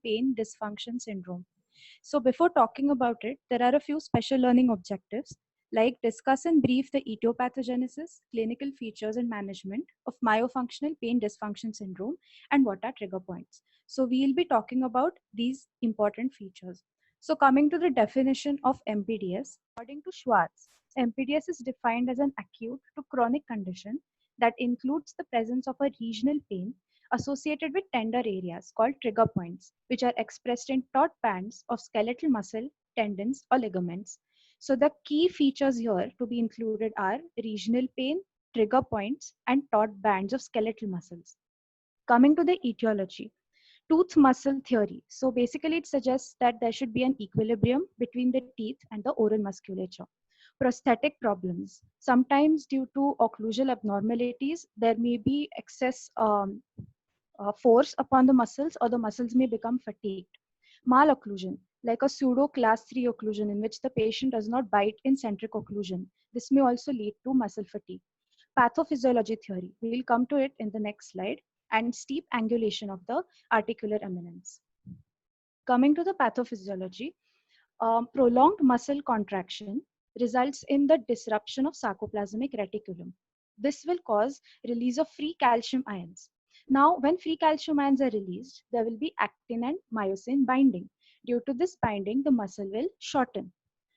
pain dysfunction syndrome. So, before talking about it, there are a few special learning objectives like discuss in brief the etiopathogenesis, clinical features, and management of myofunctional pain dysfunction syndrome and what are trigger points. So, we'll be talking about these important features. So, coming to the definition of MPDS, according to Schwartz, MPDS is defined as an acute to chronic condition that includes the presence of a regional pain associated with tender areas called trigger points, which are expressed in taut bands of skeletal muscle, tendons, or ligaments. So, the key features here to be included are regional pain, trigger points, and taut bands of skeletal muscles. Coming to the etiology, tooth muscle theory. So, basically, it suggests that there should be an equilibrium between the teeth and the oral musculature. Prosthetic problems. Sometimes, due to occlusal abnormalities, there may be excess force upon the muscles or the muscles may become fatigued. Malocclusion, like a pseudo class 3 occlusion in which the patient does not bite in centric occlusion. This may also lead to muscle fatigue. Pathophysiology theory, we will come to it in the next slide, and steep angulation of the articular eminence. Coming to the pathophysiology, prolonged muscle contraction results in the disruption of sarcoplasmic reticulum. This will cause release of free calcium ions. Now, when free calcium ions are released, there will be actin and myosin binding. Due to this binding, the muscle will shorten.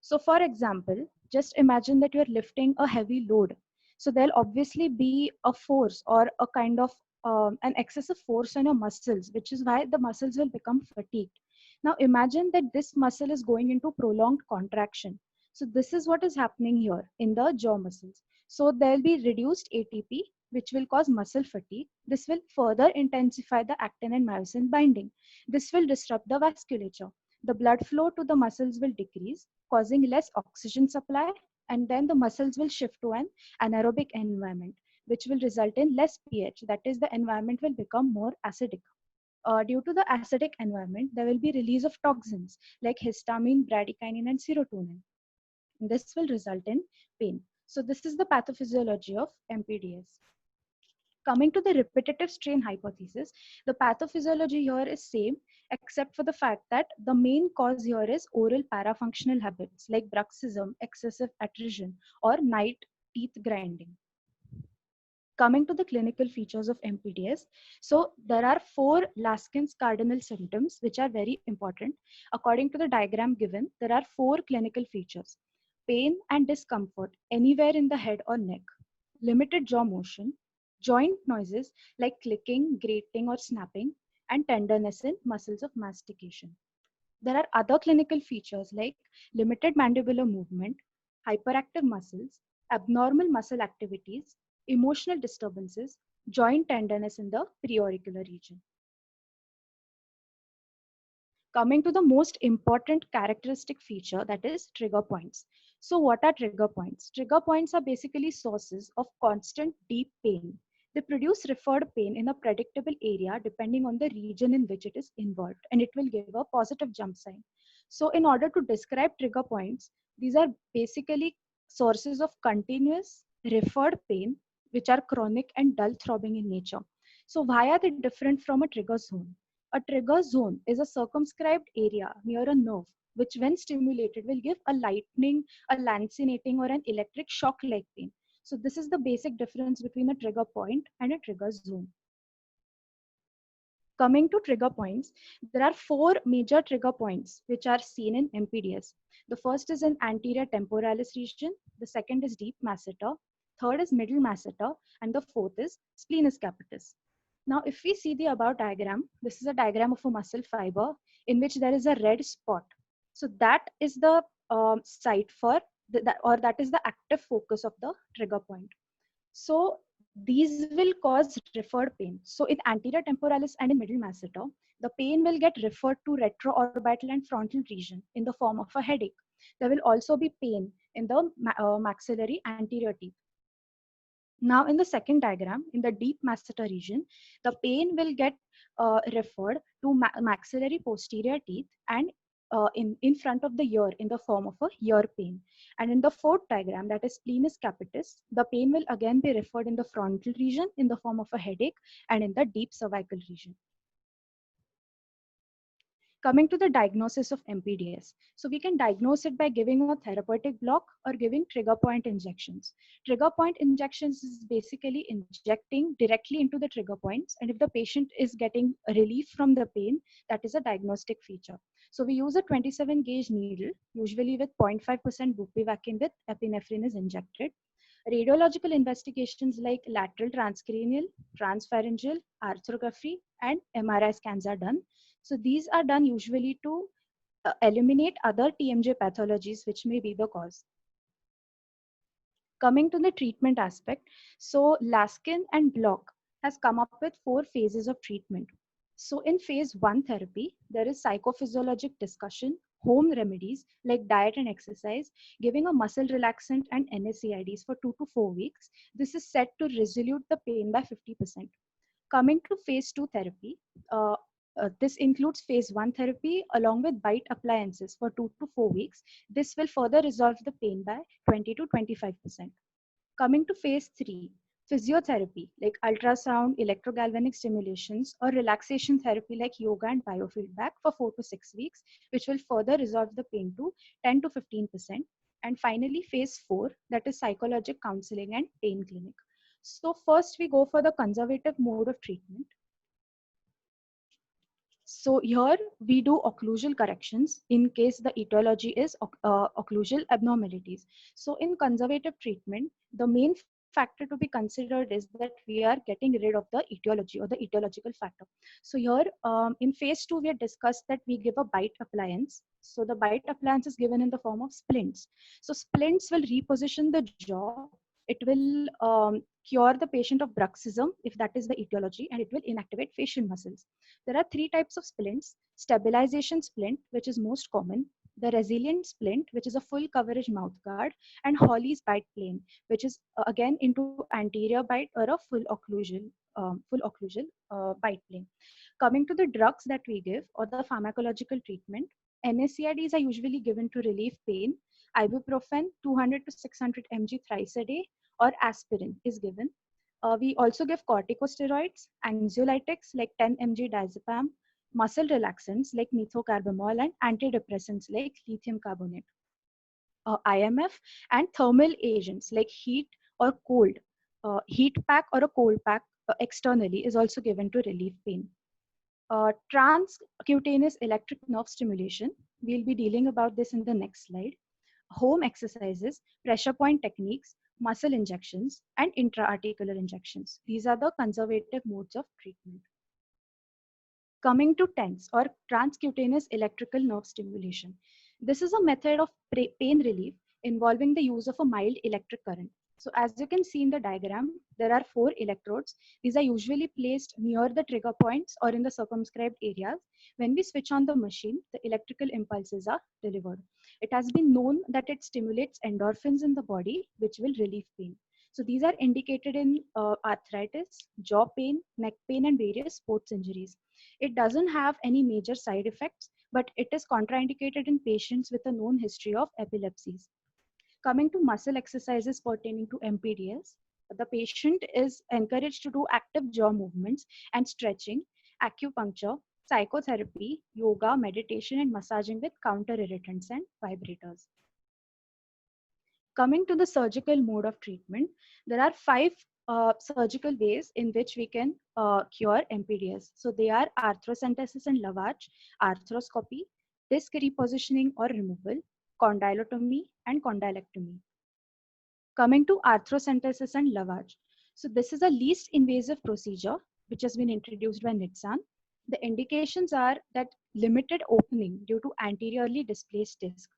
So, for example, just imagine that you're lifting a heavy load. So, there'll obviously be a force or a kind of an excessive force on your muscles, which is why the muscles will become fatigued. Now, imagine that this muscle is going into prolonged contraction. So, this is what is happening here in the jaw muscles. So, there will be reduced ATP, which will cause muscle fatigue. This will further intensify the actin and myosin binding. This will disrupt the vasculature. The blood flow to the muscles will decrease, causing less oxygen supply, and then the muscles will shift to an anaerobic environment, which will result in less pH. That is, the environment will become more acidic. Due to the acidic environment, there will be release of toxins like histamine, bradykinin, and serotonin. This will result in pain. So this is the pathophysiology of MPDS. Coming to the repetitive strain hypothesis, the pathophysiology here is same, except for the fact that the main cause here is oral parafunctional habits like bruxism, excessive attrition, or night teeth grinding. Coming to the clinical features of MPDS, so there are four Laskin's cardinal symptoms which are very important. According to the diagram given, there are four clinical features: pain and discomfort anywhere in the head or neck, limited jaw motion, joint noises like clicking, grating, or snapping, and tenderness in muscles of mastication. There are other clinical features like limited mandibular movement, hyperactive muscles, abnormal muscle activities, emotional disturbances, joint tenderness in the preauricular region. Coming to the most important characteristic feature, that is trigger points. So what are trigger points? Trigger points are basically sources of constant deep pain. They produce referred pain in a predictable area depending on the region in which it is involved, and it will give a positive jump sign. So in order to describe trigger points, these are basically sources of continuous referred pain which are chronic and dull throbbing in nature. So why are they different from a trigger zone? A trigger zone is a circumscribed area near a nerve, which when stimulated will give a lightning, a lancinating, or an electric shock-like pain. So this is the basic difference between a trigger point and a trigger zone. Coming to trigger points, there are four major trigger points which are seen in MPDS. The first is in anterior temporalis region, the second is deep masseter, third is middle masseter, and the fourth is splenius capitis. Now, if we see the above diagram, this is a diagram of a muscle fiber in which there is a red spot. So that is the site for, that is the active focus of the trigger point. So these will cause referred pain. So in anterior temporalis and in middle masseter, the pain will get referred to retroorbital and frontal region in the form of a headache. There will also be pain in the maxillary anterior teeth. Now in the second diagram, in the deep masseter region, the pain will get referred to maxillary posterior teeth and in front of the ear in the form of a ear pain. And in the fourth diagram, that is splenius capitis, the pain will again be referred in the frontal region in the form of a headache and in the deep cervical region. Coming to the diagnosis of MPDS. So we can diagnose it by giving a therapeutic block or giving trigger point injections. Trigger point injections is basically injecting directly into the trigger points. And if the patient is getting relief from the pain, that is a diagnostic feature. So we use a 27 gauge needle, usually with 0.5% bupivacaine with epinephrine is injected. Radiological investigations like lateral transcranial, transpharyngeal, arthrography, and MRI scans are done. So these are done usually to eliminate other TMJ pathologies which may be the cause. Coming to the treatment aspect, so Laskin and Block has come up with 4 phases of treatment. So in phase 1 therapy, there is psychophysiologic discussion, home remedies like diet and exercise, giving a muscle relaxant and NSAIDs for 2 to 4 weeks. This is set to resolve the pain by 50%. Coming to phase 2 therapy, uh, this includes phase 1 therapy along with bite appliances for 2 to 4 weeks. This will further resolve the pain by 20 to 25%. Coming to phase 3, physiotherapy like ultrasound, electrogalvanic stimulations, or relaxation therapy like yoga and biofeedback for 4 to 6 weeks, which will further resolve the pain to 10 to 15%. And finally, phase 4, that is psychologic counseling and pain clinic. So first we go for the conservative mode of treatment. So here we do occlusal corrections in case the etiology is occlusal abnormalities. So in conservative treatment, the main factor to be considered is that we are getting rid of the etiology or the etiological factor. So here in phase 2, we had discussed that we give a bite appliance. So the bite appliance is given in the form of splints. So splints will reposition the jaw. It will cure the patient of bruxism if that is the etiology, and it will inactivate facial muscles. There are 3 types of splints: stabilization splint, which is most common, the resilient splint, which is a full coverage mouth guard, and Hawley's bite plane, which is again into anterior bite or a full occlusal bite plane. Coming to the drugs that we give or the pharmacological treatment, NSAIDs are usually given to relieve pain. Ibuprofen 200 to 600 mg thrice a day, or aspirin is given. We also give corticosteroids, anxiolytics like 10 mg diazepam, muscle relaxants like methocarbamol, and antidepressants like lithium carbonate. IMF, and thermal agents like heat or cold. Heat pack or a cold pack externally is also given to relieve pain. Transcutaneous electric nerve stimulation. We'll be dealing about this in the next slide. Home exercises, pressure point techniques, muscle injections, and intra-articular injections. These are the conservative modes of treatment. Coming to TENS or transcutaneous electrical nerve stimulation. This is a method of pain relief involving the use of a mild electric current. So as you can see in the diagram, there are 4 electrodes. These are usually placed near the trigger points or in the circumscribed areas. When we switch on the machine, the electrical impulses are delivered. It has been known that it stimulates endorphins in the body, which will relieve pain. So these are indicated in arthritis, jaw pain, neck pain, and various sports injuries. It doesn't have any major side effects, but it is contraindicated in patients with a known history of epilepsies. Coming to muscle exercises pertaining to MPDS, the patient is encouraged to do active jaw movements and stretching, acupuncture, psychotherapy, yoga, meditation, and massaging with counter irritants and vibrators. Coming to the surgical mode of treatment, there are 5 surgical ways in which we can cure MPDS. So they are arthrocentesis and lavage, arthroscopy, disc repositioning or removal, condylotomy, and condylectomy. Coming to arthrocentesis and lavage. So this is a least invasive procedure which has been introduced by NITSAN. The indications are that limited opening due to anteriorly displaced disc,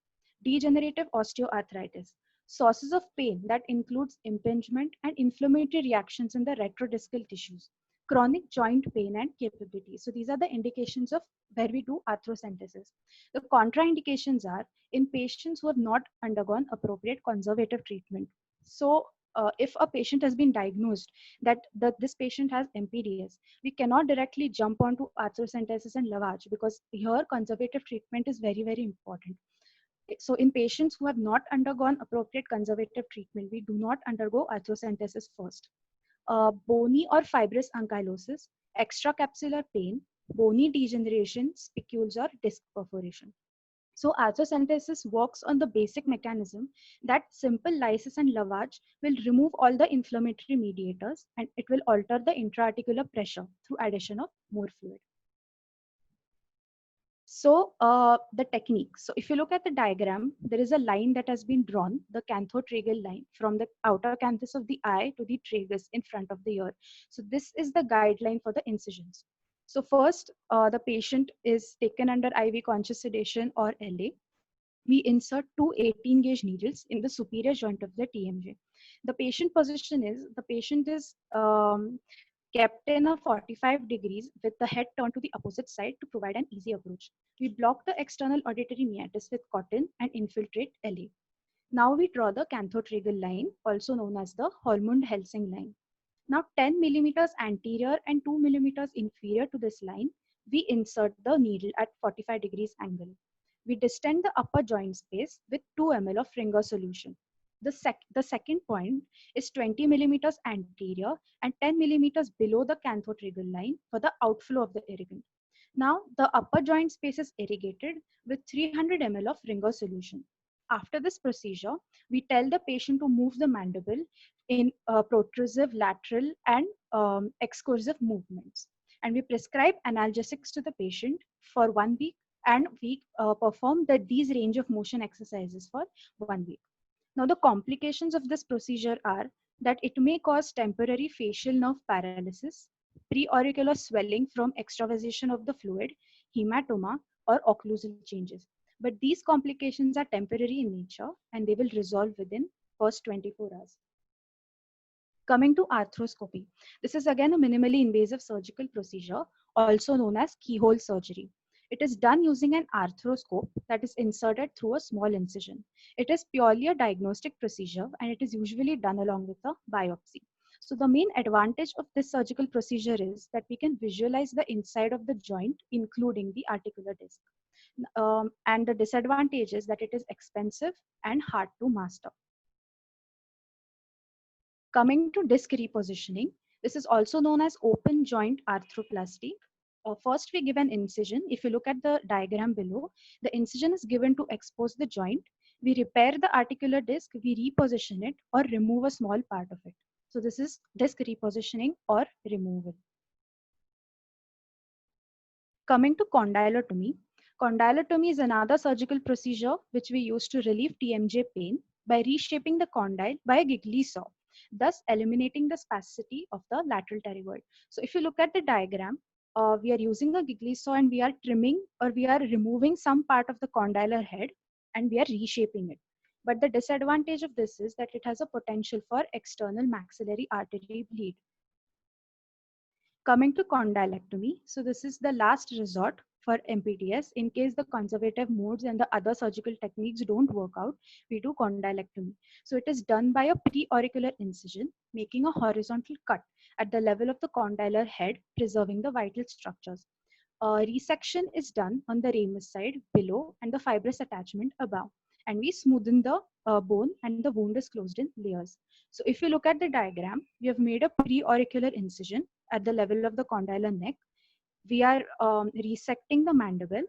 degenerative osteoarthritis, sources of pain that includes impingement and inflammatory reactions in the retrodiscal tissues, chronic joint pain and capability. So these are the indications of where we do arthrocentesis. The contraindications are in patients who have not undergone appropriate conservative treatment. So if a patient has been diagnosed that this patient has MPDS, we cannot directly jump onto arthrocentesis and lavage because here conservative treatment is very, very important. So in patients who have not undergone appropriate conservative treatment, we do not undergo arthrocentesis first. Bony or fibrous ankylosis, extracapsular pain, bony degeneration, spicules, or disc perforation. So arthrocentesis works on the basic mechanism that simple lysis and lavage will remove all the inflammatory mediators, and it will alter the intra-articular pressure through addition of more fluid. So the technique. So if you look at the diagram, there is a line that has been drawn, the canthotragal line from the outer canthus of the eye to the tragus in front of the ear. So this is the guideline for the incisions. So first, the patient is taken under IV conscious sedation or LA. We insert two 18 gauge needles in the superior joint of the TMJ. The patient position is, the patient is kept in a 45 degrees with the head turned to the opposite side to provide an easy approach. We block the external auditory meatus with cotton and infiltrate LA. Now we draw the canthotragal line, also known as the Holmund-Helsing line. Now 10 millimeters anterior and 2 millimeters inferior to this line, we insert the needle at 45 degrees angle. We distend the upper joint space with 2 ml of Ringer solution. The second point is 20 millimeters anterior and 10 millimeters below the canthotragal line for the outflow of the irrigant. Now the upper joint space is irrigated with 300 ml of Ringer solution. After this procedure, we tell the patient to move the mandible in protrusive, lateral, and excursive movements. And we prescribe analgesics to the patient for 1 week, and we perform these range of motion exercises for 1 week. Now, the complications of this procedure are that it may cause temporary facial nerve paralysis, preauricular swelling from extravasation of the fluid, hematoma, or occlusal changes. But these complications are temporary in nature and they will resolve within first 24 hours. Coming to arthroscopy, this is again a minimally invasive surgical procedure, also known as keyhole surgery. It is done using an arthroscope that is inserted through a small incision. It is purely a diagnostic procedure and it is usually done along with a biopsy. So the main advantage of this surgical procedure is that we can visualize the inside of the joint, including the articular disc. And the disadvantage is that it is expensive and hard to master. Coming to disc repositioning, this is also known as open joint arthroplasty. First, we give an incision. If you look at the diagram below, the incision is given to expose the joint. We repair the articular disc, we reposition it or remove a small part of it. So this is disc repositioning or removal. Coming to condylotomy. Condylotomy is another surgical procedure which we use to relieve TMJ pain by reshaping the condyle by a Gigli saw, thus eliminating the spasticity of the lateral pterygoid. So if you look at the diagram, we are using a Gigli saw and we are trimming or we are removing some part of the condylar head and we are reshaping it. But the disadvantage of this is that it has a potential for external maxillary artery bleed. Coming to condylectomy, so this is the last resort for MPDS. In case the conservative modes and the other surgical techniques don't work out, we do condylectomy. So it is done by a preauricular incision, making a horizontal cut at the level of the condylar head, preserving the vital structures. Resection is done on the ramus side below and the fibrous attachment above. And we smoothen the bone and the wound is closed in layers. So if you look at the diagram, we have made a preauricular incision at the level of the condylar neck. We are resecting the mandible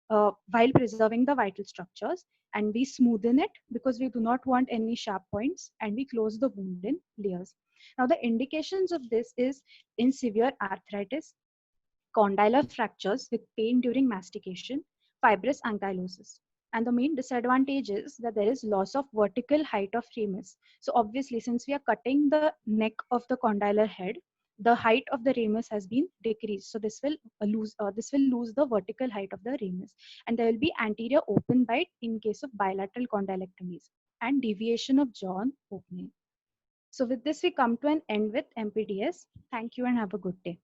while preserving the vital structures, and we smoothen it because we do not want any sharp points, and we close the wound in layers. Now the indications of this is in severe arthritis, condylar fractures with pain during mastication, fibrous ankylosis. And the main disadvantage is that there is loss of vertical height of ramus. So obviously, since we are cutting the neck of the condylar head, the height of the ramus has been decreased. So this will lose the vertical height of the ramus. And there will be anterior open bite in case of bilateral condylectomies and deviation of jaw opening. So with this, we come to an end with MPDS. Thank you and have a good day.